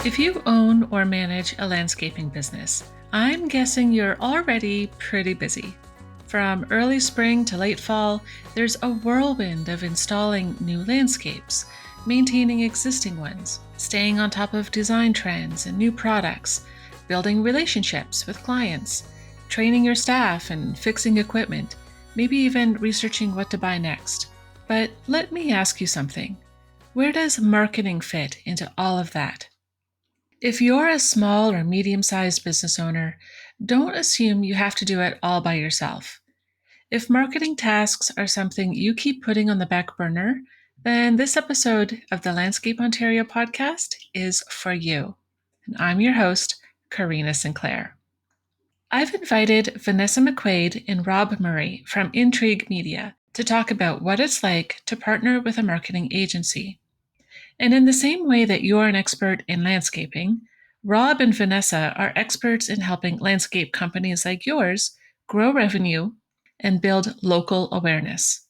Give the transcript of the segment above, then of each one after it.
If you own or manage a landscaping business, I'm guessing you're already pretty busy. From early spring to late fall, there's a whirlwind of installing new landscapes, maintaining existing ones, staying on top of design trends and new products, building relationships with clients, training your staff and fixing equipment, maybe even researching what to buy next. But let me ask you something. Where does marketing fit into all of that? If you're a small or medium sized business owner, don't assume you have to do it all by yourself. If marketing tasks are something you keep putting on the back burner, then this episode of the Landscape Ontario podcast is for you. And I'm your host, Karina Sinclair. I've invited Vanessa McQuade and Rob Murray from Intrigue Media to talk about what it's like to partner with a marketing agency. And in the same way that you're an expert in landscaping, Rob and Vanessa are experts in helping landscape companies like yours grow revenue and build local awareness.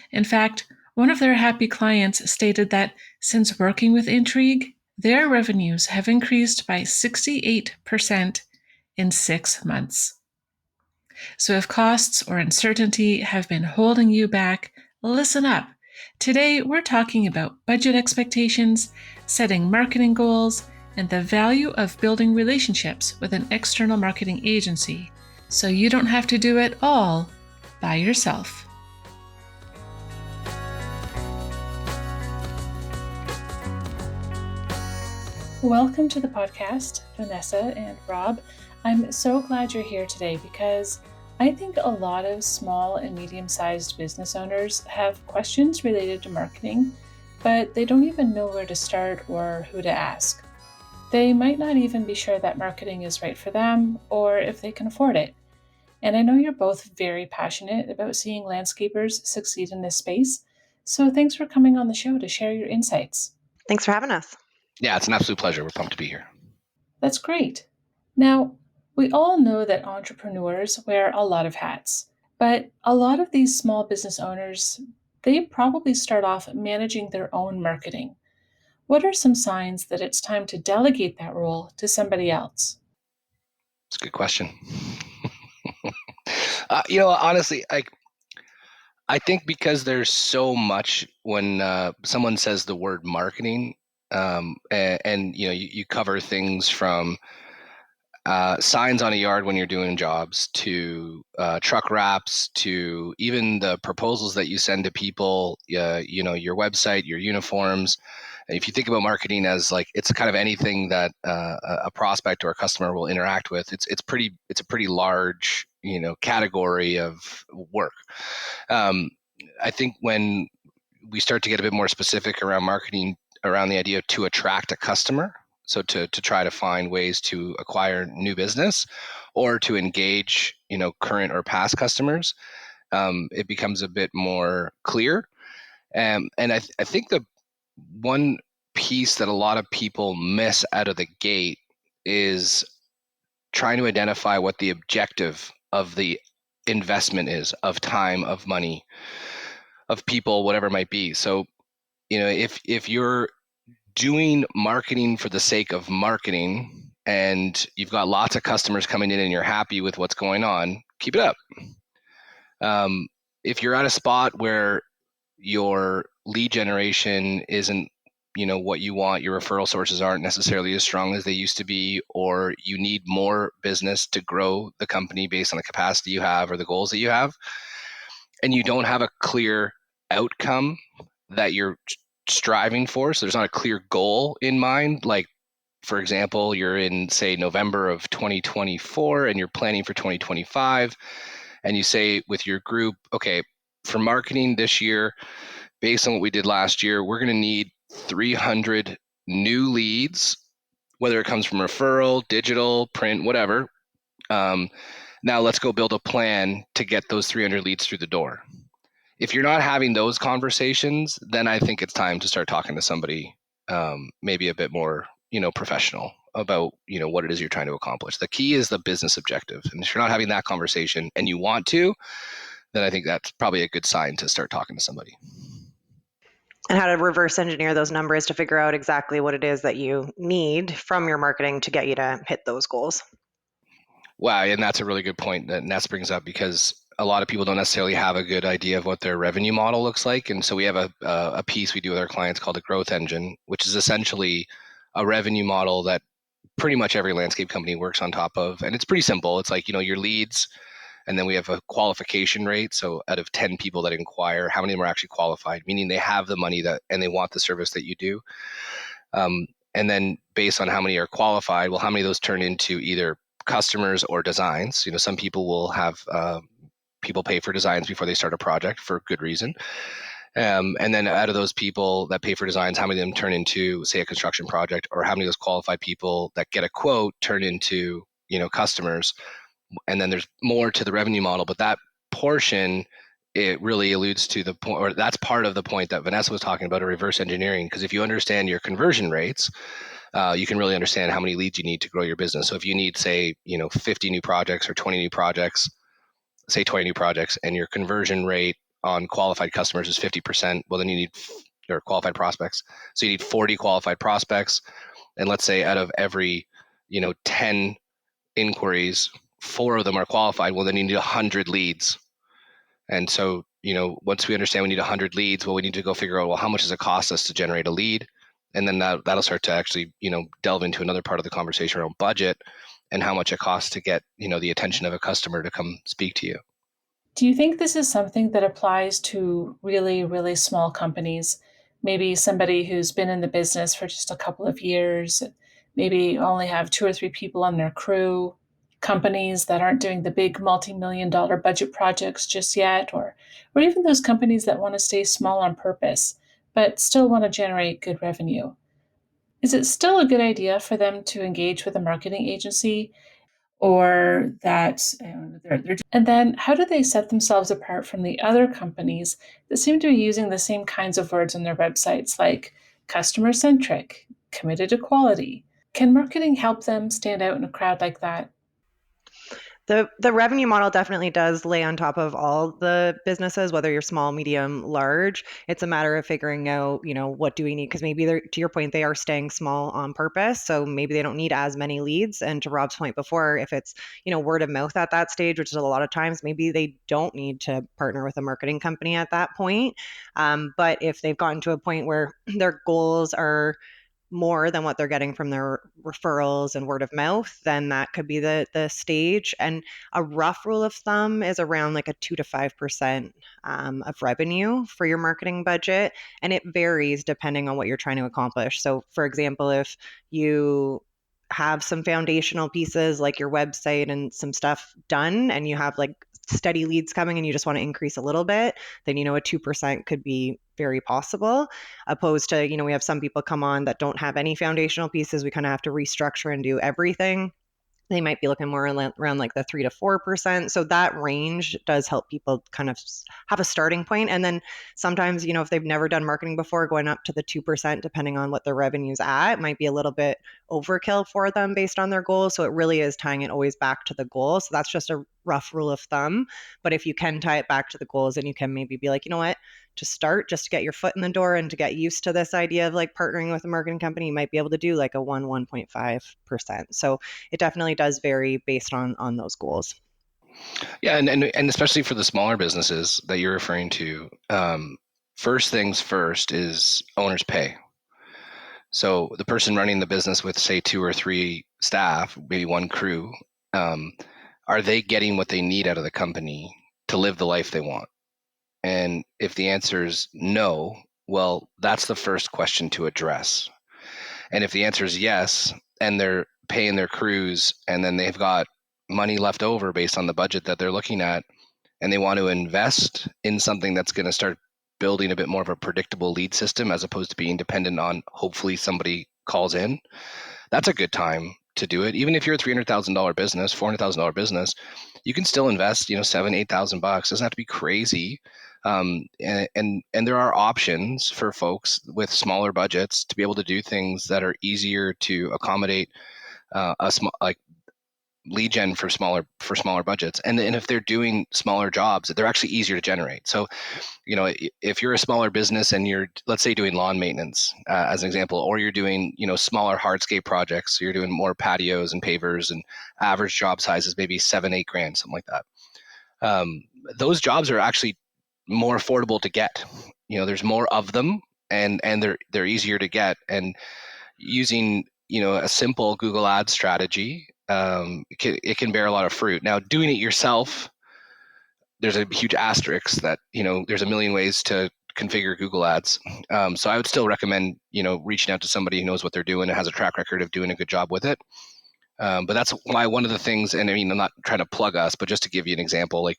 In fact, one of their happy clients stated that since working with Intrigue, their revenues have increased by 68% in 6 months. So if costs or uncertainty have been holding you back, listen up. Today, we're talking about budget expectations, setting marketing goals, and the value of building relationships with an external marketing agency so you don't have to do it all by yourself. Welcome to the podcast, Vanessa and Rob. I'm so glad you're here today because I think a lot of small and medium-sized business owners have questions related to marketing, but they don't even know where to start or who to ask. They might not even be sure that marketing is right for them or if they can afford it. And I know you're both very passionate about seeing landscapers succeed in this space, so thanks for coming on the show to share your insights. Thanks for having us. Yeah, it's an absolute pleasure. We're pumped to be here. That's great. Now, we all know that entrepreneurs wear a lot of hats, but a lot of these small business owners, they probably start off managing their own marketing. What are some signs that it's time to delegate that role to somebody else? It's a good question. Honestly, I think because there's so much when someone says the word marketing, and you cover things from signs on a yard when you're doing jobs to truck wraps to even the proposals that you send to people, your website, your uniforms. And if you think about marketing as like it's kind of anything that a prospect or a customer will interact with, it's a pretty large category of work. I think when we start to get a bit more specific around marketing, around the idea to attract a customer, so to try to find ways to acquire new business or to engage current or past customers, it becomes a bit more clear. And I think the one piece that a lot of people miss out of the gate is trying to identify what the objective of the investment is, of time, of money, of people, whatever it might be. So, if you're doing marketing for the sake of marketing and you've got lots of customers coming in and you're happy with what's going on, keep it up. If you're at a spot where your lead generation isn't what you want, your referral sources aren't necessarily as strong as they used to be, or you need more business to grow the company based on the capacity you have or the goals that you have, and you don't have a clear outcome that you're striving for, so there's not a clear goal in mind, like for example, you're in say November of 2024 and you're planning for 2025, and you say with your group, okay, for marketing this year, based on what we did last year, we're going to need 300 new leads, whether it comes from referral, digital, print, whatever. Now let's go build a plan to get those 300 leads through the door. If you're not having those conversations, then I think it's time to start talking to somebody maybe a bit more professional about what it is you're trying to accomplish. The key is the business objective, and if you're not having that conversation and you want to, then I think that's probably a good sign to start talking to somebody. and how to reverse engineer those numbers to figure out exactly what it is that you need from your marketing to get you to hit those goals. Wow, and that's a really good point that Ness brings up, because a lot of people don't necessarily have a good idea of what their revenue model looks like. And so we have a piece we do with our clients called a growth engine, which is essentially a revenue model that pretty much every landscape company works on top of. And it's pretty simple. It's like, your leads, and then we have a qualification rate. So out of 10 people that inquire, how many of them are actually qualified, meaning they have the money that and they want the service that you do. And then based on how many are qualified, well, how many of those turn into either customers or designs? Some people will have people pay for designs before they start a project for good reason. And then out of those people that pay for designs, how many of them turn into, say, a construction project, or how many of those qualified people that get a quote turn into, customers? And then there's more to the revenue model, but that portion, it really alludes to the point, or that's part of the point that Vanessa was talking about, a reverse engineering. Because if you understand your conversion rates, you can really understand how many leads you need to grow your business. So if you need, say, 50 new projects or 20 new projects, say 20 new projects, and your conversion rate on qualified customers is 50%, well, then you need your qualified prospects. So you need 40 qualified prospects. And let's say out of every, 10 inquiries, 4 of them are qualified. Well, then you need 100 leads. And so, once we understand we need 100 leads, well, we need to go figure out, well, how much does it cost us to generate a lead? And then that'll start to actually, delve into another part of the conversation around budget and how much it costs to get, the attention of a customer to come speak to you. Do you think this is something that applies to really, really small companies? Maybe somebody who's been in the business for just a couple of years, maybe only have 2 or 3 people on their crew, companies that aren't doing the big multi-million dollar budget projects just yet, or even those companies that want to stay small on purpose, but still want to generate good revenue. Is it still a good idea for them to engage with a marketing agency, or that and then how do they set themselves apart from the other companies that seem to be using the same kinds of words on their websites, like customer centric, committed to quality? Can marketing help them stand out in a crowd like that? The revenue model definitely does lay on top of all the businesses, whether you're small, medium, large. It's a matter of figuring out, what do we need? Because maybe they're, to your point, they are staying small on purpose. So maybe they don't need as many leads. And to Rob's point before, if it's, word of mouth at that stage, which is a lot of times, maybe they don't need to partner with a marketing company at that point. But if they've gotten to a point where their goals are more than what they're getting from their referrals and word of mouth, then that could be the stage. And a rough rule of thumb is around like a 2 to 5% of revenue for your marketing budget, and it varies depending on what you're trying to accomplish. So, for example, if you have some foundational pieces like your website and some stuff done, and you have like steady leads coming and you just want to increase a little bit, then a 2% could be very possible, opposed to, we have some people come on that don't have any foundational pieces. We kind of have to restructure and do everything. They might be looking more around like the 3 to 4%. So that range does help people kind of have a starting point. And then sometimes, if they've never done marketing before, going up to the 2%, depending on what their revenue's at, might be a little bit overkill for them based on their goals. So it really is tying it always back to the goal. So that's just a rough rule of thumb. But if you can tie it back to the goals, and you can maybe be like, you know what, to start, just to get your foot in the door and to get used to this idea of like partnering with a marketing company, you might be able to do like a 1.5%. So it definitely does vary based on those goals. Yeah, and especially for the smaller businesses that you're referring to, first things first is owner's pay. So the person running the business with, say, 2 or 3 staff, maybe one crew, um, are they getting what they need out of the company to live the life they want? And if the answer is no, well, that's the first question to address. And if the answer is yes, and they're paying their crews, and then they've got money left over based on the budget that they're looking at, and they want to invest in something that's going to start building a bit more of a predictable lead system as opposed to being dependent on hopefully somebody calls in, that's a good time to do it. Even if you're a $300,000 business, $400,000 business, you can still invest, 7, 8,000 bucks. It doesn't have to be crazy. And there are options for folks with smaller budgets to be able to do things that are easier to accommodate like lead gen for smaller budgets. And if they're doing smaller jobs, they're actually easier to generate. So, if you're a smaller business and you're, let's say, doing lawn maintenance as an example, or you're doing, smaller hardscape projects, so you're doing more patios and pavers, and average job size is maybe 7-8 grand, something like that. Um, those jobs are actually more affordable to get. There's more of them, and they're easier to get. And using a simple Google Ads strategy, it can bear a lot of fruit. Now, doing it yourself, there's a huge asterisk that there's a million ways to configure Google Ads. So I would still recommend reaching out to somebody who knows what they're doing and has a track record of doing a good job with it. But that's why one of the things, and I mean, I'm not trying to plug us, but just to give you an example, like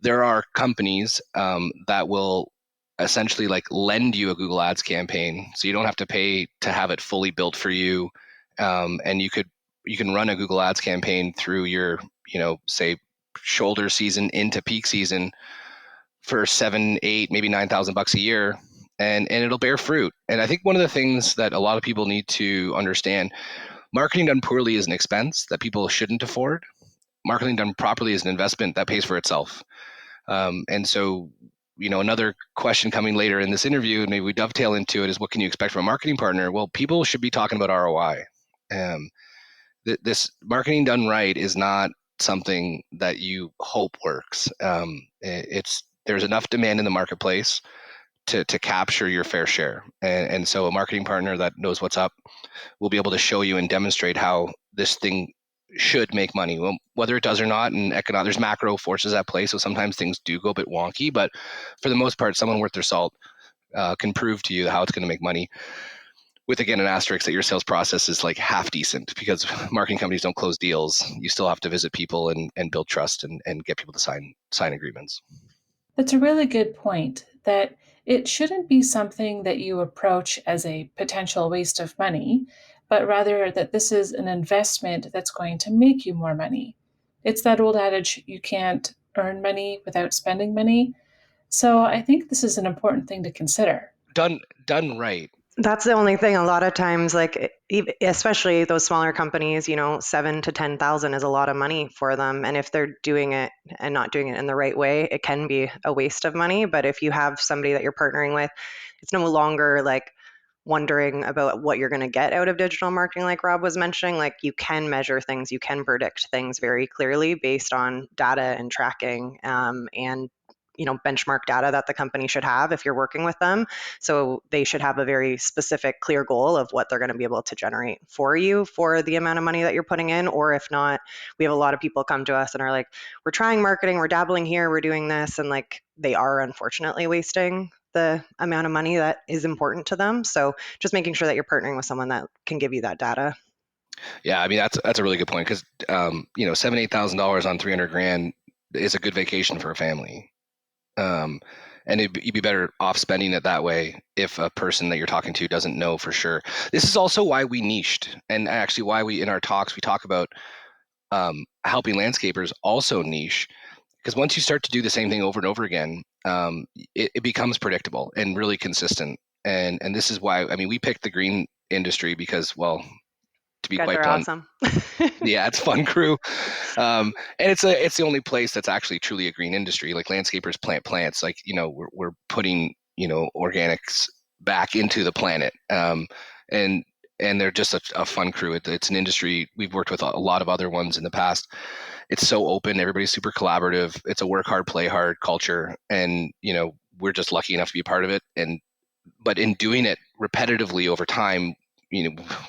there are companies that will essentially like lend you a Google Ads campaign, so you don't have to pay to have it fully built for you, and you can run a Google Ads campaign through your say shoulder season into peak season for 7, 8, maybe $9,000 a year, and it'll bear fruit. And I think one of the things that a lot of people need to understand: marketing done poorly is an expense that people shouldn't afford. Marketing done properly is an investment that pays for itself. And so, another question coming later in this interview, and maybe we dovetail into it, is what can you expect from a marketing partner? Well, people should be talking about ROI. This marketing done right is not something that you hope works. There's enough demand in the marketplace to capture your fair share. And so a marketing partner that knows what's up will be able to show you and demonstrate how this thing should make money. Well, whether it does or not, and there's macro forces at play, so sometimes things do go a bit wonky, but for the most part, someone worth their salt can prove to you how it's going to make money, with, again, an asterisk that your sales process is like half decent, because marketing companies don't close deals. You still have to visit people and build trust and get people to sign agreements. That's a really good point, that it shouldn't be something that you approach as a potential waste of money, but rather that this is an investment that's going to make you more money. It's that old adage, you can't earn money without spending money. So I think this is an important thing to consider. Done right. That's the only thing. A lot of times, like especially those smaller companies, 7 to 10,000 is a lot of money for them. And if they're doing it and not doing it in the right way, it can be a waste of money. But if you have somebody that you're partnering with, it's no longer like wondering about what you're going to get out of digital marketing, like Rob was mentioning. Like, you can measure things, you can predict things very clearly based on data and tracking, and benchmark data that the company should have if you're working with them. So they should have a very specific, clear goal of what they're going to be able to generate for you for the amount of money that you're putting in. Or if not, we have a lot of people come to us and are like, we're trying marketing, we're dabbling here, we're doing this, and like they are unfortunately wasting the amount of money that is important to them. So just making sure that you're partnering with someone that can give you that data. Yeah, I mean, that's a really good point, because $7,000-8,000 on 300 grand is a good vacation for a family. And you'd be better off spending it that way if a person that you're talking to doesn't know for sure. This is also why we niched, and actually why we, in our talks, we talk about helping landscapers also niche, because once you start to do the same thing over and over again, it becomes predictable and really consistent. And this is why, I mean, we picked the green industry because, well, to be You guys quite are blunt, awesome. yeah, it's a fun crew. And it's the only place that's actually truly a green industry. Like, landscapers plant plants. Like, we're putting organics back into the planet. And they're just a fun crew. It's an industry we've worked with a lot of other ones in the past. It's so open. Everybody's super collaborative. It's a work hard, play hard culture, and we're just lucky enough to be a part of it. But in doing it repetitively over time,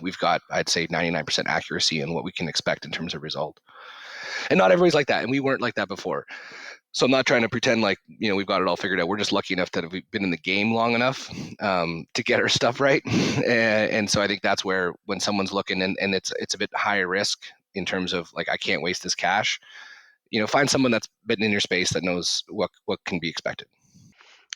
we've got, I'd say, 99% accuracy in what we can expect in terms of result. And not everybody's like that, and we weren't like that before. So I'm not trying to pretend like we've got it all figured out. We're just lucky enough that we've been in the game long enough to get our stuff right. And so I think that's where, when someone's looking, and it's a bit higher risk in terms of, like, I can't waste this cash. Find someone that's been in your space that knows what can be expected.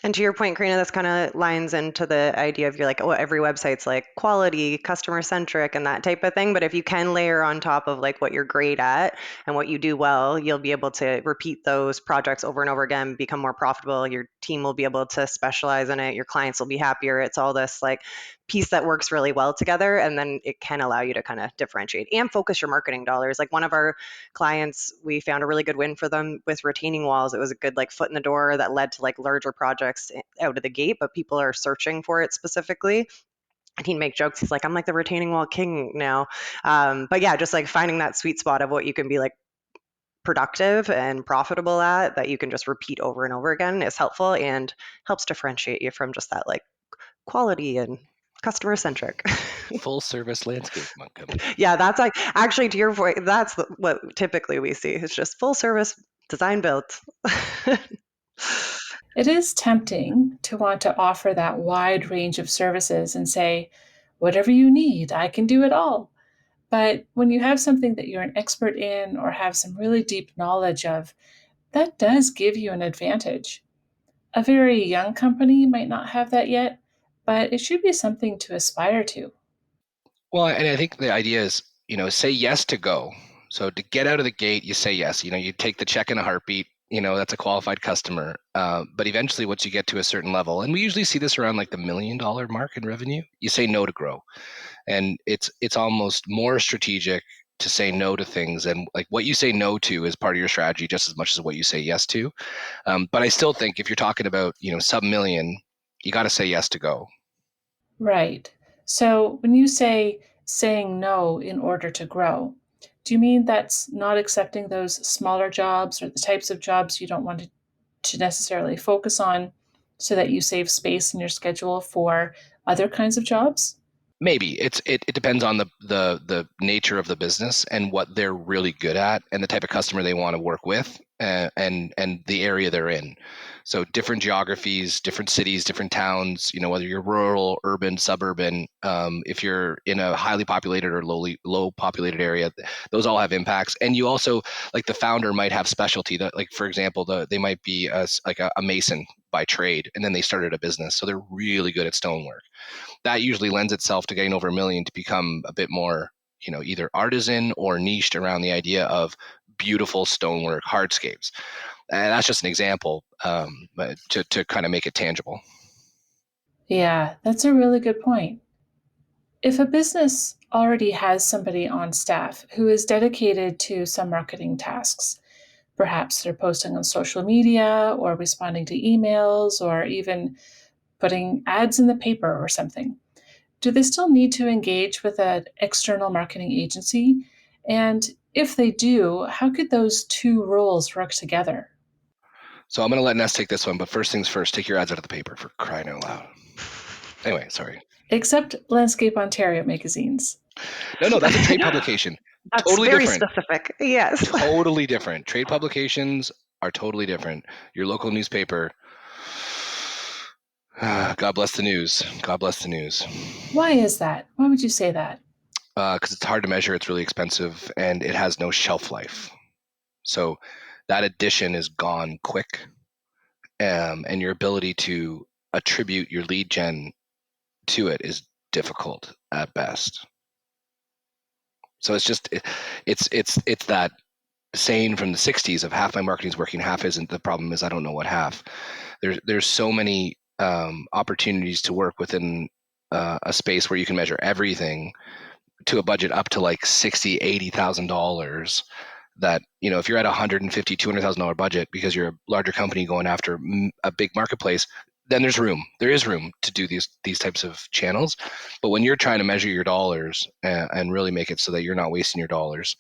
And to your point, Karina, this kind of lines into the idea of you're like, oh, every website's like quality, customer centric, and that type of thing. But if you can layer on top of like what you're great at and what you do well, you'll be able to repeat those projects over and over again, become more profitable. Your team will be able to specialize in it. Your clients will be happier. It's all this like piece that works really well together. And then it can allow you to kind of differentiate and focus your marketing dollars. Like one of our clients, we found a really good win for them with retaining walls. It was a good like foot in the door that led to like larger projects out of the gate, but people are searching for it specifically. And he'd make jokes. He's like, I'm like the retaining wall king now. But yeah, just like finding that sweet spot of what you can be like productive and profitable at that you can just repeat over and over again is helpful and helps differentiate you from just that like quality and customer centric. Full service landscape company. Yeah, that's like actually to your point, that's what typically we see. It's just full service design built. It is tempting to want to offer that wide range of services and say, whatever you need, I can do it all. But when you have something that you're an expert in or have some really deep knowledge of, that does give you an advantage. A very young company might not have that yet, but it should be something to aspire to. Well, and I think the idea is, say yes to go. So to get out of the gate, you say yes. You take the check in a heartbeat. That's a qualified customer. But eventually, once you get to a certain level, and we usually see this around like the $1 million mark in revenue, you say no to grow, and it's almost more strategic to say no to things, and like what you say no to is part of your strategy just as much as what you say yes to. But I still think if you're talking about sub million, you got to say yes to go. Right. So when you say saying no in order to grow, do you mean that's not accepting those smaller jobs or the types of jobs you don't want to necessarily focus on so that you save space in your schedule for other kinds of jobs? Maybe it depends on the nature of the business and what they're really good at and the type of customer they want to work with, and the area they're in. So different geographies, different cities, different towns. Whether you're rural, urban, suburban. If you're in a highly populated or low populated area, those all have impacts. And you also, like, the founder might have specialty. That, like, for example, they might be a mason by trade, and then they started a business, so they're really good at stonework. That usually lends itself to getting over a million to become a bit more, either artisan or niched around the idea of beautiful stonework hardscapes. And that's just an example, but to kind of make it tangible. Yeah, that's a really good point. If a business already has somebody on staff who is dedicated to some marketing tasks, perhaps they're posting on social media or responding to emails or even putting ads in the paper or something, do they still need to engage with an external marketing agency? And if they do, how could those two roles work together? So I'm going to let Ness take this one, but first things first, take your ads out of the paper, for crying out loud. Anyway, sorry. Except Landscape Ontario magazines. No, that's a trade publication. That's Totally very different. specific. Yes. Totally different. Trade publications are totally different. Your local newspaper. God bless the news. God bless the news. Why is that? Why would you say that? Because it's hard to measure, it's really expensive, and it has no shelf life. So that addition is gone quick, and your ability to attribute your lead gen to it is difficult at best. So it's that saying from the 60s of half my marketing is working, half isn't. The problem is I don't know what half. There's so many opportunities to work within a space where you can measure everything to a budget up to like $60,000, $80,000, that if you're at $150,000 $200,000 budget because you're a larger company going after a big marketplace, then there is room to do these types of channels. But when you're trying to measure your dollars and really make it so that you're not wasting your dollars,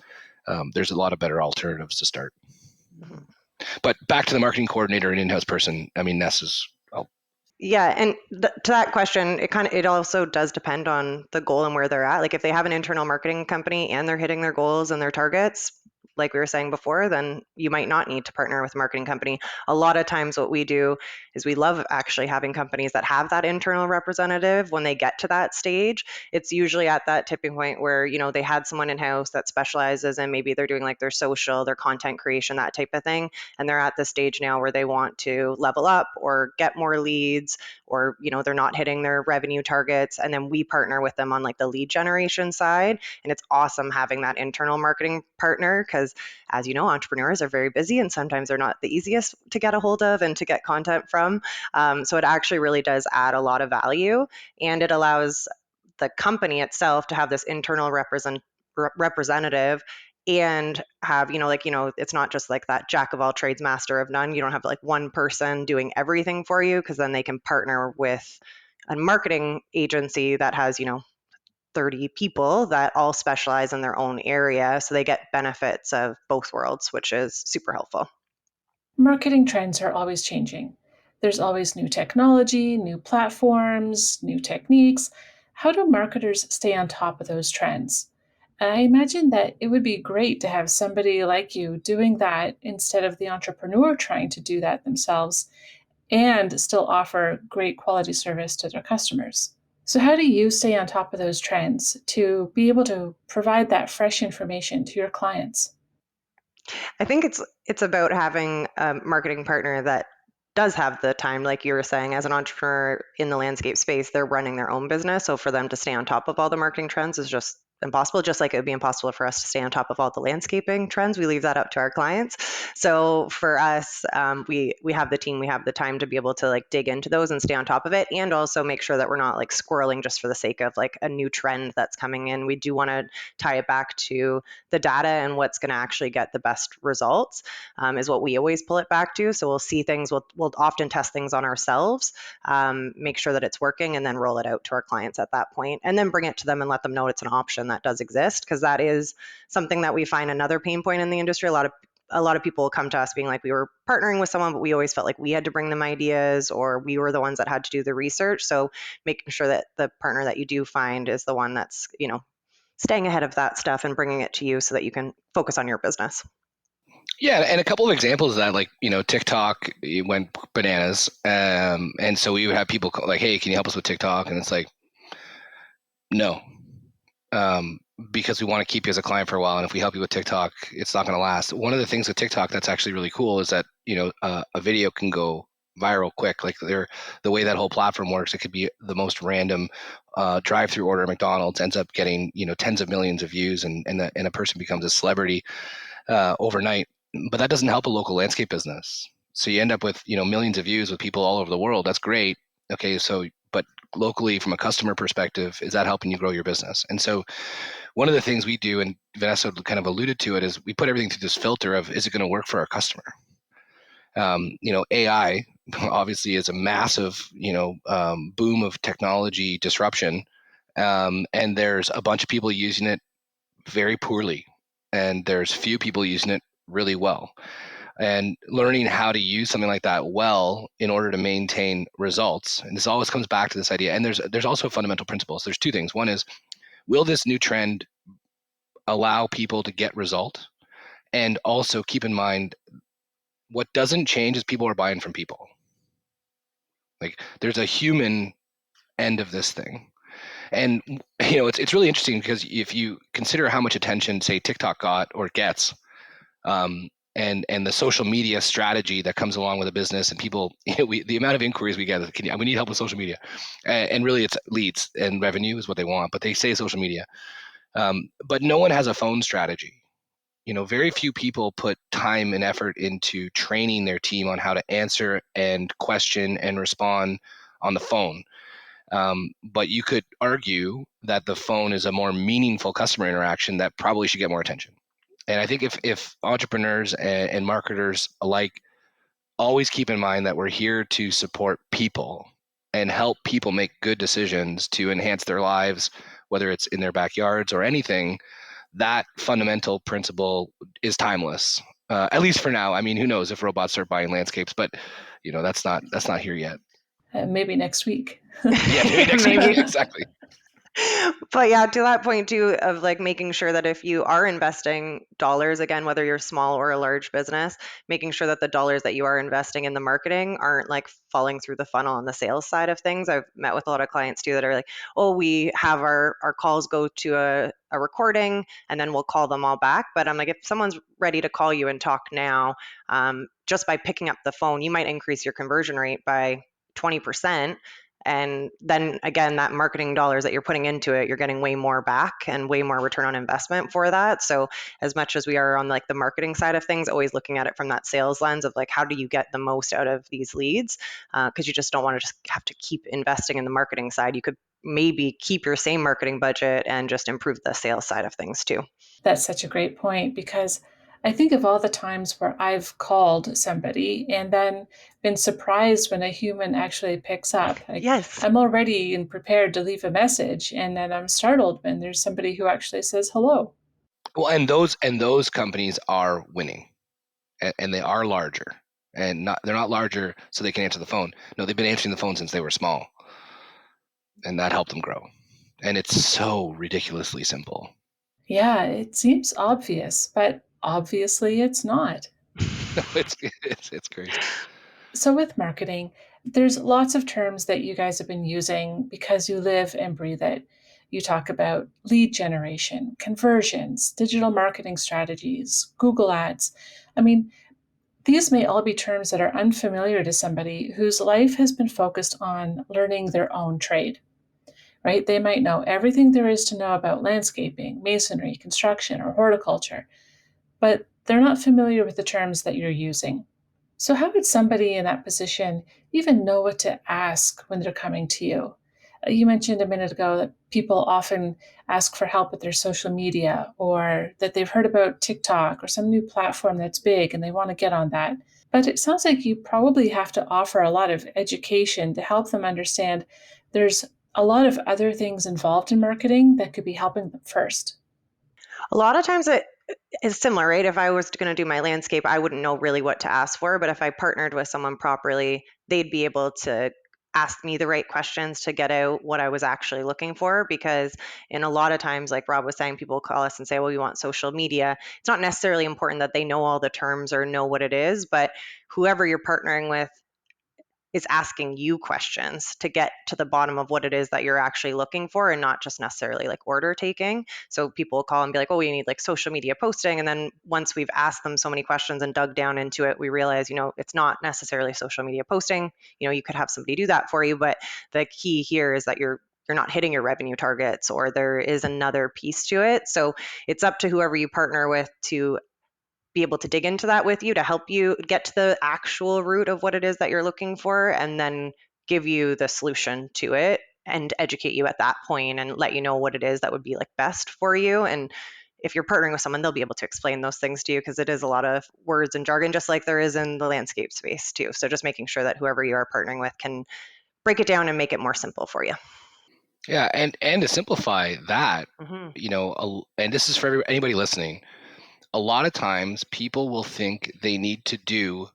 there's a lot of better alternatives to start. Mhm. But back to the marketing coordinator and in-house person, I mean, Ness is Yeah, and to that question, it also does depend on the goal and where they're at. Like if they have an internal marketing company and they're hitting their goals and their targets, like we were saying before, then you might not need to partner with a marketing company. A lot of times what we do is we love actually having companies that have that internal representative when they get to that stage. It's usually at that tipping point where, they had someone in-house that specializes in, maybe they're doing like their social, their content creation, that type of thing. And they're at the stage now where they want to level up or get more leads, or, they're not hitting their revenue targets. And then we partner with them on like the lead generation side. And it's awesome having that internal marketing partner because, as you know, entrepreneurs are very busy and sometimes they're not the easiest to get a hold of and to get content from. So it actually really does add a lot of value, and it allows the company itself to have this internal representative and have, it's not just like that jack of all trades, master of none. You don't have like one person doing everything for you, because then they can partner with a marketing agency that has, 30 people that all specialize in their own area. So they get benefits of both worlds, which is super helpful. Marketing trends are always changing. There's always new technology, new platforms, new techniques. How do marketers stay on top of those trends? I imagine that it would be great to have somebody like you doing that instead of the entrepreneur trying to do that themselves and still offer great quality service to their customers. So, how do you stay on top of those trends to be able to provide that fresh information to your clients? I think it's about having a marketing partner that does have the time, like you were saying, as an entrepreneur in the landscape space, they're running their own business. So for them to stay on top of all the marketing trends is just impossible, just like it would be impossible for us to stay on top of all the landscaping trends. We leave that up to our clients. So for us, we have the team, we have the time to be able to like dig into those and stay on top of it, and also make sure that we're not like squirreling just for the sake of like a new trend that's coming in. We do want to tie it back to the data and what's going to actually get the best results, is what we always pull it back to. So we'll see things, we'll often test things on ourselves, make sure that it's working, and then roll it out to our clients at that point, and then bring it to them and let them know it's an option that does exist, because that is something that we find another pain point in the industry. A lot of people come to us being like, we were partnering with someone, but we always felt like we had to bring them ideas, or we were the ones that had to do the research. So making sure that the partner that you do find is the one that's, staying ahead of that stuff and bringing it to you so that you can focus on your business. Yeah, and a couple of examples of that, like TikTok, it went bananas, and so we would have people like, "Hey, can you help us with TikTok?" And it's like, no, um, because we want to keep you as a client for a while, and if we help you with TikTok, it's not going to last. One of the things with TikTok that's actually really cool is that a video can go viral quick. Like the way that whole platform works, it could be the most random drive-through order at McDonald's ends up getting tens of millions of views, and a person becomes a celebrity overnight. But that doesn't help a local landscape business. So you end up with millions of views with people all over the world. That's great. Okay, so but locally, from a customer perspective, is that helping you grow your business? And so one of the things we do, and Vanessa kind of alluded to it, is we put everything through this filter of, is it going to work for our customer? AI obviously is a massive boom of technology disruption, and there's a bunch of people using it very poorly, and there's few people using it really well. And learning how to use something like that well in order to maintain results. And this always comes back to this idea. And there's also fundamental principles. There's two things. One is, will this new trend allow people to get result? And also keep in mind, what doesn't change is people are buying from people. Like, there's a human end of this thing. And it's really interesting, because if you consider how much attention, say, TikTok got or gets, and the social media strategy that comes along with a business, and people, the amount of inquiries we get, we need help with social media, and really it's leads and revenue is what they want, but they say social media, but no one has a phone strategy. Very few people put time and effort into training their team on how to answer and question and respond on the phone. But you could argue that the phone is a more meaningful customer interaction that probably should get more attention. And I think if entrepreneurs and marketers alike always keep in mind that we're here to support people and help people make good decisions to enhance their lives, whether it's in their backyards or anything, that fundamental principle is timeless. At least for now. I mean, who knows if robots start buying landscapes, but that's not here yet. Maybe next week. Yeah, maybe next week. Maybe. Exactly. But yeah, to that point too, of like making sure that if you are investing dollars, again, whether you're small or a large business, making sure that the dollars that you are investing in the marketing aren't like falling through the funnel on the sales side of things. I've met with a lot of clients too that are like, oh, we have our calls go to a recording and then we'll call them all back. But I'm like, if someone's ready to call you and talk now, just by picking up the phone, you might increase your conversion rate by 20%. And then again, that marketing dollars that you're putting into it, you're getting way more back and way more return on investment for that. So as much as we are on like the marketing side of things, always looking at it from that sales lens of like, how do you get the most out of these leads? Because you just don't want to just have to keep investing in the marketing side. You could maybe keep your same marketing budget and just improve the sales side of things too. That's such a great point because I think of all the times where I've called somebody and then been surprised when a human actually picks up. Like Yes. I'm already and prepared to leave a message, and then I'm startled when there's somebody who actually says hello. Well, and those companies are winning, and they are larger, and not they're not larger so they can answer the phone. No, they've been answering the phone since they were small, and that helped them grow. And it's so ridiculously simple. Yeah, it seems obvious, but obviously it's not. No, it's crazy. So, with marketing, there's lots of terms that you guys have been using because you live and breathe it. You talk about lead generation, conversions, digital marketing strategies, Google Ads. I mean, these may all be terms that are unfamiliar to somebody whose life has been focused on learning their own trade, right? They might know everything there is to know about landscaping, masonry, construction, or horticulture, but they're not familiar with the terms that you're using. So, how would somebody in that position even know what to ask when they're coming to you? You mentioned a minute ago that people often ask for help with their social media or that they've heard about TikTok or some new platform that's big and they want to get on that. But it sounds like you probably have to offer a lot of education to help them understand there's a lot of other things involved in marketing that could be helping them first. A lot of times it is similar, right? If I was going to do my landscape, I wouldn't know really what to ask for. But if I partnered with someone properly, they'd be able to ask me the right questions to get out what I was actually looking for. Because in a lot of times, like Rob was saying, people call us and say, well, we want social media. It's not necessarily important that they know all the terms or know what it is, but whoever you're partnering with is asking you questions to get to the bottom of what it is that you're actually looking for and not just necessarily like order taking. So people will call and be like, oh, we need like social media posting. And then once we've asked them so many questions and dug down into it, we realize, it's not necessarily social media posting. You could have somebody do that for you. But the key here is that you're not hitting your revenue targets or there is another piece to it. So it's up to whoever you partner with to be able to dig into that with you to help you get to the actual root of what it is that you're looking for and then give you the solution to it and educate you at that point and let you know what it is that would be like best for you. And if you're partnering with someone, they'll be able to explain those things to you because it is a lot of words and jargon, just like there is in the landscape space too. So just making sure that whoever you are partnering with can break it down and make it more simple for you. Yeah, and to simplify that, Mm-hmm. and this is for anybody listening. A lot of times, people will think they need to do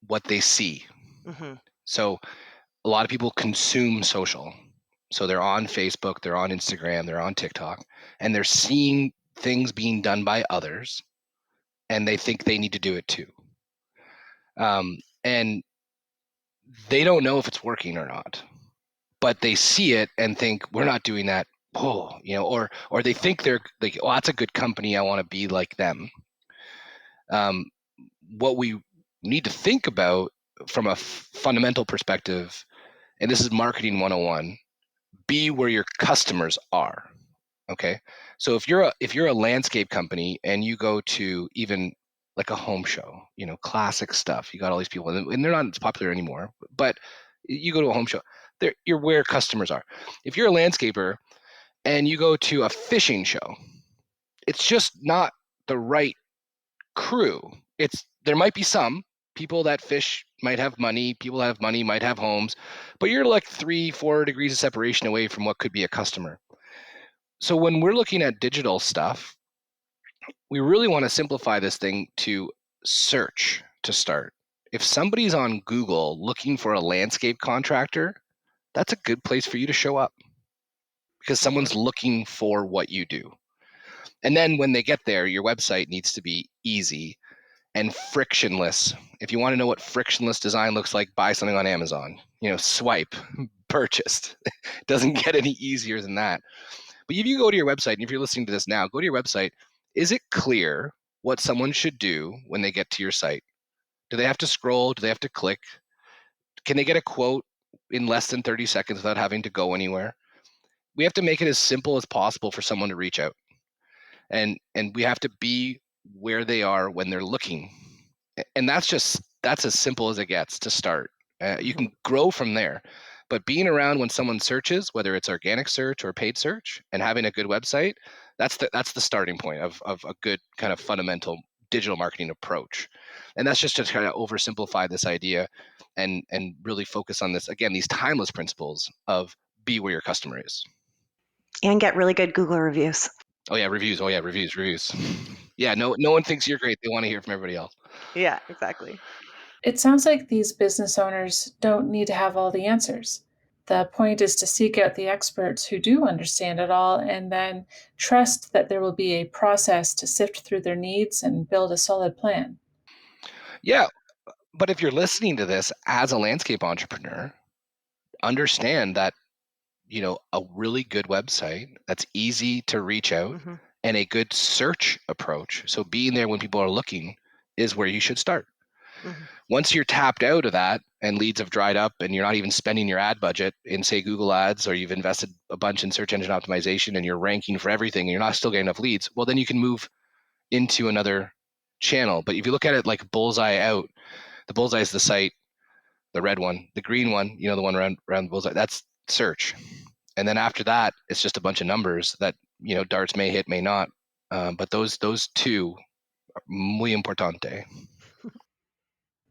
what they see. Mm-hmm. So a lot of people consume social. So they're on Facebook, they're on Instagram, they're on TikTok, and they're seeing things being done by others, and they think they need to do it too. And they don't know if it's working or not, but they see it and think we're not doing that. Oh, or they think they're like, oh, that's a good company. I want to be like them. Um, what we need to think about from a fundamental perspective, and this is marketing 101, be where your customers are. Okay. So if you're a landscape company and you go to even like a home show, classic stuff, you got all these people and they're not as popular anymore, but you go to a home show, you're where customers are. If you're a landscaper and you go to a fishing show, it's just not the right crew. There might be some people that fish might have money, people that have money might have homes, but you're like 3-4 degrees of separation away from what could be a customer. So when we're looking at digital stuff, we really want to simplify this thing to search to start. If somebody's on Google looking for a landscape contractor, that's a good place for you to show up because someone's looking for what you do. And then when they get there, your website needs to be easy and frictionless. If you want to know what frictionless design looks like, buy something on Amazon. Swipe, purchased. It doesn't get any easier than that. But if you go to your website, and if you're listening to this now, go to your website. Is it clear what someone should do when they get to your site? Do they have to scroll? Do they have to click? Can they get a quote in less than 30 seconds without having to go anywhere? We have to make it as simple as possible for someone to reach out. And we have to be where they are when they're looking. And that's as simple as it gets to start. You can grow from there. But being around when someone searches, whether it's organic search or paid search, and having a good website, that's the starting point of a good kind of fundamental digital marketing approach. And that's just to kind of oversimplify this idea and really focus on this, again, these timeless principles of be where your customer is. And get really good Google reviews. Oh yeah, reviews. Oh yeah, reviews. Yeah, no one thinks you're great. They want to hear from everybody else. Yeah, exactly. It sounds like these business owners don't need to have all the answers. The point is to seek out the experts who do understand it all and then trust that there will be a process to sift through their needs and build a solid plan. Yeah, but if you're listening to this as a landscape entrepreneur, understand that a really good website that's easy to reach out and a good search approach, so being there when people are looking, is where you should start. Once you're tapped out of that and leads have dried up and you're not even spending your ad budget in, say, Google Ads, or you've invested a bunch in search engine optimization and you're ranking for everything and you're not still getting enough leads, well, then you can move into another channel. But if you look at it like bullseye out, the bullseye is the site, the red one, the green one, the one around the bullseye, that's search. And then after that, it's just a bunch of numbers that, darts may hit, may not. But those two are muy importante.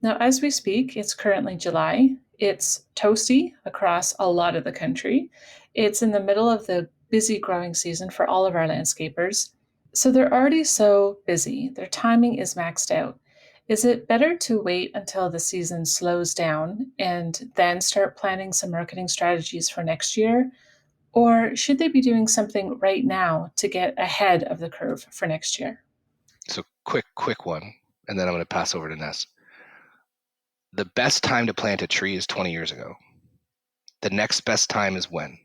Now, as we speak, it's currently July. It's toasty across a lot of the country. It's in the middle of the busy growing season for all of our landscapers. So they're already so busy, their timing is maxed out. Is it better to wait until the season slows down and then start planning some marketing strategies for next year? Or should they be doing something right now to get ahead of the curve for next year? So quick one, and then I'm going to pass over to Ness. The best time to plant a tree is 20 years ago. The next best time is when?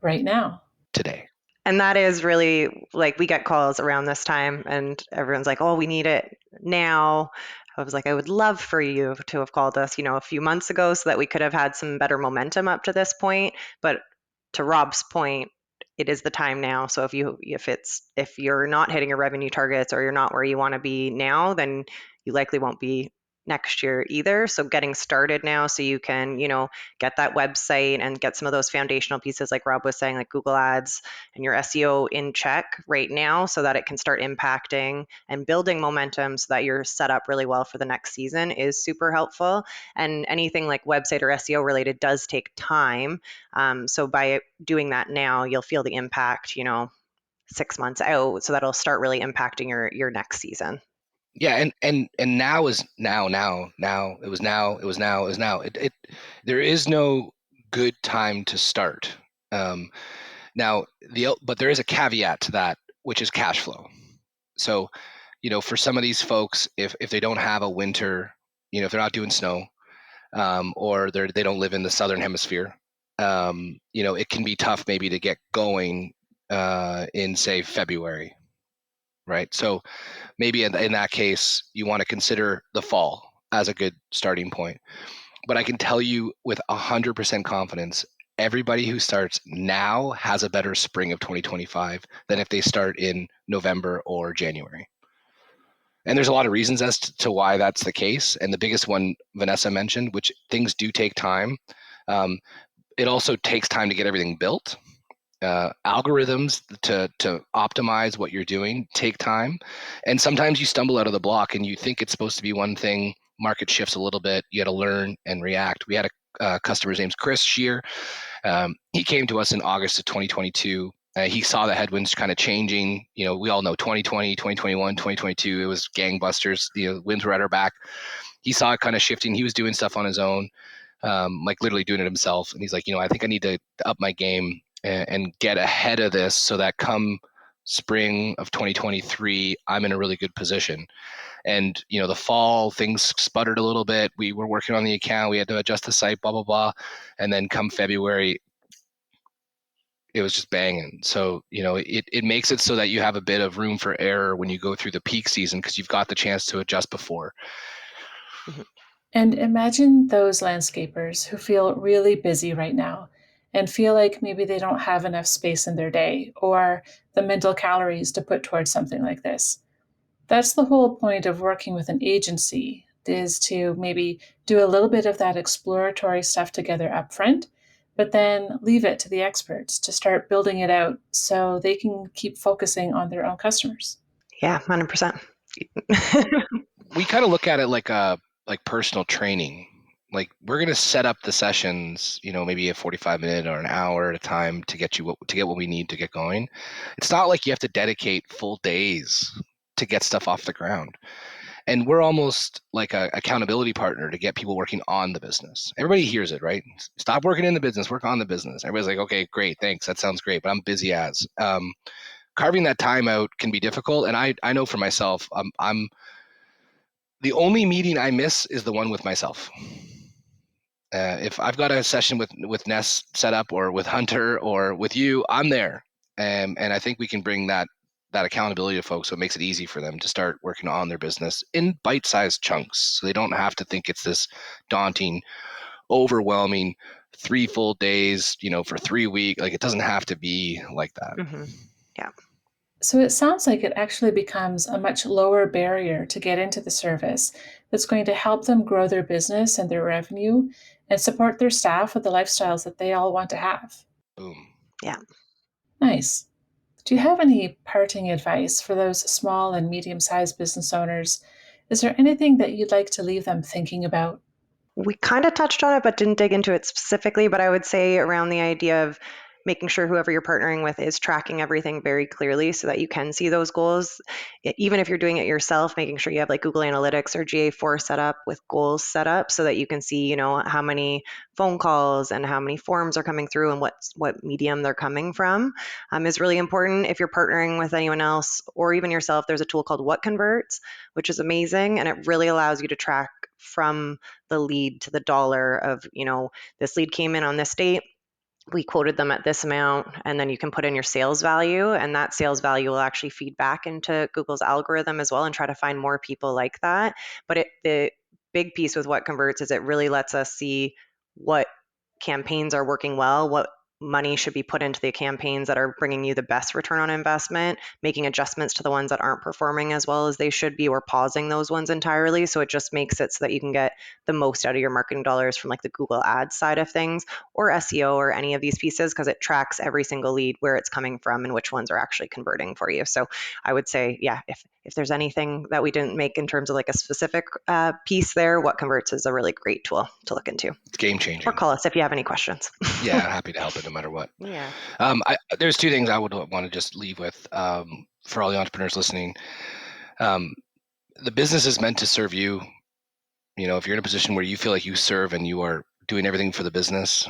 Right now. Today. And that is really, like, we get calls around this time and everyone's like, oh, we need it now. I was like, I would love for you to have called us, a few months ago so that we could have had some better momentum up to this point. But to Rob's point, it is the time now. So if you're not hitting your revenue targets or you're not where you want to be now, then you likely won't be next year either. So getting started now so you can, get that website and get some of those foundational pieces like Rob was saying, like Google Ads and your SEO in check right now so that it can start impacting and building momentum so that you're set up really well for the next season is super helpful. And anything like website or SEO related does take time. So by doing that now, you'll feel the impact, 6 months out. So that'll start really impacting your next season. Yeah, and now is now. It was now. There is no good time to start. Now but there is a caveat to that, which is cash flow. So, for some of these folks, if they don't have a winter, if they're not doing snow, or they don't live in the southern hemisphere, it can be tough maybe to get going in, say, February, right? So maybe in that case, you want to consider the fall as a good starting point. But I can tell you with 100% confidence, everybody who starts now has a better spring of 2025 than if they start in November or January. And there's a lot of reasons as to why that's the case. And the biggest one Vanessa mentioned, which things do take time. It also takes time to get everything built. Algorithms to optimize what you're doing take time. And sometimes you stumble out of the block and you think it's supposed to be one thing. Market shifts a little bit. You got to learn and react. We had a customer's name's Chris Shear. He came to us in August of 2022. He saw the headwinds kind of changing. We all know 2020, 2021, 2022, it was gangbusters. Winds were at our back. He saw it kind of shifting. He was doing stuff on his own, like literally doing it himself. And he's like, I think I need to up my game and get ahead of this so that come spring of 2023, I'm in a really good position. And, the fall, things sputtered a little bit. We were working on the account. We had to adjust the site, blah, blah, blah. And then come February, it was just banging. So, it makes it so that you have a bit of room for error when you go through the peak season because you've got the chance to adjust before. And imagine those landscapers who feel really busy right now and feel like maybe they don't have enough space in their day or the mental calories to put towards something like this. That's the whole point of working with an agency, is to maybe do a little bit of that exploratory stuff together up front, but then leave it to the experts to start building it out so they can keep focusing on their own customers. Yeah, 100%. We kind of look at it like personal training. Like, we're going to set up the sessions, maybe a 45-minute or an hour at a time to get what we need to get going. It's not like you have to dedicate full days to get stuff off the ground. And we're almost like a accountability partner to get people working on the business. Everybody hears it, right? Stop working in the business, work on the business. Everybody's like, okay, great, thanks. That sounds great, but I'm busy as. Carving that time out can be difficult. And I know for myself, I'm the only meeting I miss is the one with myself. If I've got a session with Ness set up or with Hunter or with you, I'm there. And I think we can bring that accountability to folks, so it makes it easy for them to start working on their business in bite-sized chunks, so they don't have to think it's this daunting, overwhelming 3 full days, for 3 weeks. Like, it doesn't have to be like that. Mm-hmm. Yeah. So it sounds like it actually becomes a much lower barrier to get into the service that's going to help them grow their business and their revenue and support their staff with the lifestyles that they all want to have. Boom. Yeah. Nice. Do you have any parting advice for those small and medium-sized business owners? Is there anything that you'd like to leave them thinking about? We kind of touched on it, but didn't dig into it specifically. But I would say around the idea of making sure whoever you're partnering with is tracking everything very clearly so that you can see those goals. Even if you're doing it yourself, making sure you have like Google Analytics or GA4 set up with goals set up so that you can see, how many phone calls and how many forms are coming through and what medium they're coming from, is really important. If you're partnering with anyone else or even yourself, there's a tool called What Converts, which is amazing. And it really allows you to track from the lead to the dollar of, this lead came in on this date, we quoted them at this amount, and then you can put in your sales value, and that sales value will actually feed back into Google's algorithm as well and try to find more people like that. But the big piece with What Converts is it really lets us see what campaigns are working well, what money should be put into the campaigns that are bringing you the best return on investment, making adjustments to the ones that aren't performing as well as they should be, or pausing those ones entirely. So it just makes it so that you can get the most out of your marketing dollars from like the Google Ads side of things or SEO or any of these pieces, because it tracks every single lead, where it's coming from and which ones are actually converting for you. So I would say, yeah, if there's anything that we didn't make in terms of like a specific piece there, What Converts is a really great tool to look into. It's game changing. Or call us if you have any questions. Yeah, happy to help it no matter what. Yeah. There's 2 things I would want to just leave with for all the entrepreneurs listening. The business is meant to serve you. If you're in a position where you feel like you serve and you are doing everything for the business,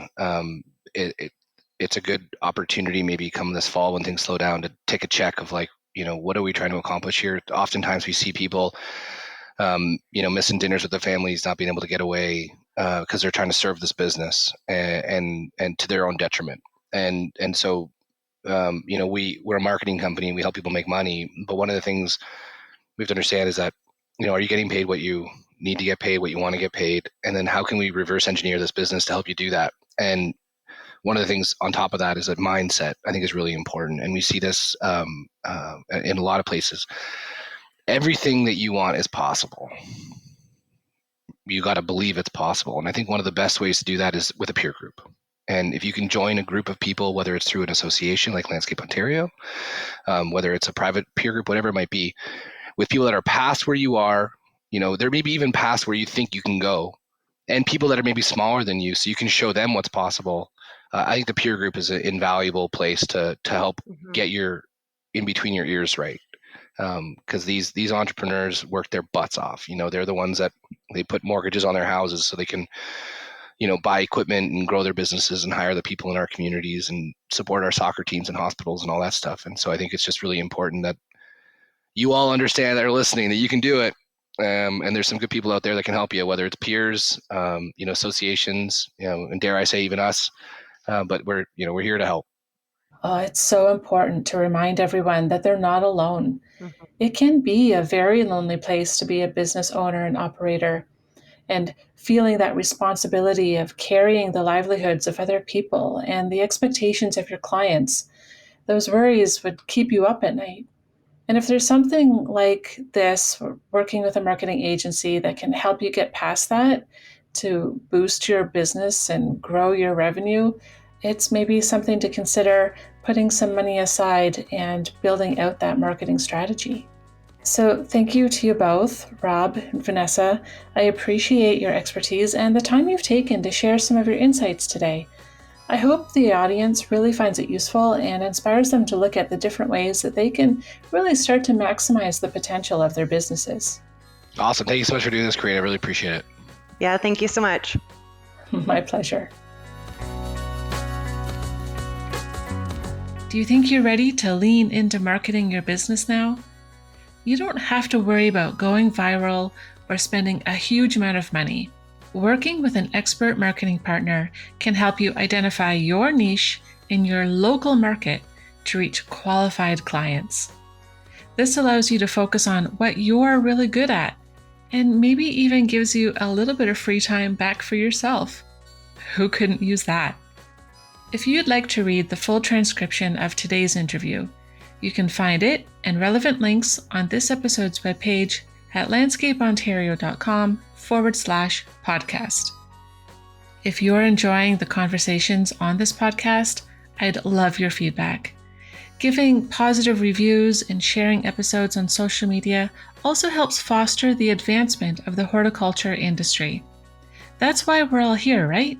it's a good opportunity maybe come this fall when things slow down to take a check of like, what are we trying to accomplish here? Oftentimes we see people, missing dinners with their families, not being able to get away because they're trying to serve this business and to their own detriment. And so, we're a marketing company. We help people make money. But one of the things we have to understand is that, are you getting paid what you need to get paid, what you want to get paid? And then how can we reverse engineer this business to help you do that? And one of the things on top of that is that mindset, I think, is really important. And we see this in a lot of places. Everything that you want is possible. You got to believe it's possible. And I think one of the best ways to do that is with a peer group. And if you can join a group of people, whether it's through an association like Landscape Ontario, whether it's a private peer group, whatever it might be, with people that are past where you are, there may be even past where you think you can go, and people that are maybe smaller than you, so you can show them what's possible. I think the peer group is an invaluable place to help get your in between your ears right. Because these entrepreneurs work their butts off. They're the ones that they put mortgages on their houses so they can buy equipment and grow their businesses and hire the people in our communities and support our soccer teams and hospitals and all that stuff. And so I think it's just really important that you all understand that are listening that you can do it. And there's some good people out there that can help you, whether it's peers, associations, and dare I say even us. But we're here to help. Oh, it's so important to remind everyone that they're not alone. Mhm. It can be a very lonely place to be a business owner and operator, and feeling that responsibility of carrying the livelihoods of other people and the expectations of your clients. Those worries would keep you up at night. And if there's something like this, working with a marketing agency that can help you get past that to boost your business and grow your revenue, it's maybe something to consider putting some money aside and building out that marketing strategy. So, thank you to you both, Rob and Vanessa. I appreciate your expertise and the time you've taken to share some of your insights today. I hope the audience really finds it useful and inspires them to look at the different ways that they can really start to maximize the potential of their businesses. Awesome. Thank you so much for doing this, Corinne. I really appreciate it. Yeah, thank you so much. My pleasure. Do you think you're ready to lean into marketing your business now? You don't have to worry about going viral or spending a huge amount of money. Working with an expert marketing partner can help you identify your niche in your local market to reach qualified clients. This allows you to focus on what you're really good at and maybe even gives you a little bit of free time back for yourself. Who couldn't use that? If you'd like to read the full transcription of today's interview, you can find it and relevant links on this episode's webpage at landscapeontario.com/podcast. If you're enjoying the conversations on this podcast, I'd love your feedback. Giving positive reviews and sharing episodes on social media also helps foster the advancement of the horticulture industry. That's why we're all here, right?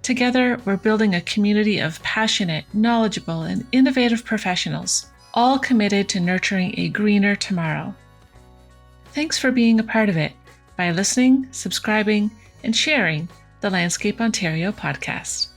Together, we're building a community of passionate, knowledgeable, and innovative professionals, all committed to nurturing a greener tomorrow. Thanks for being a part of it by listening, subscribing, and sharing the Landscape Ontario podcast.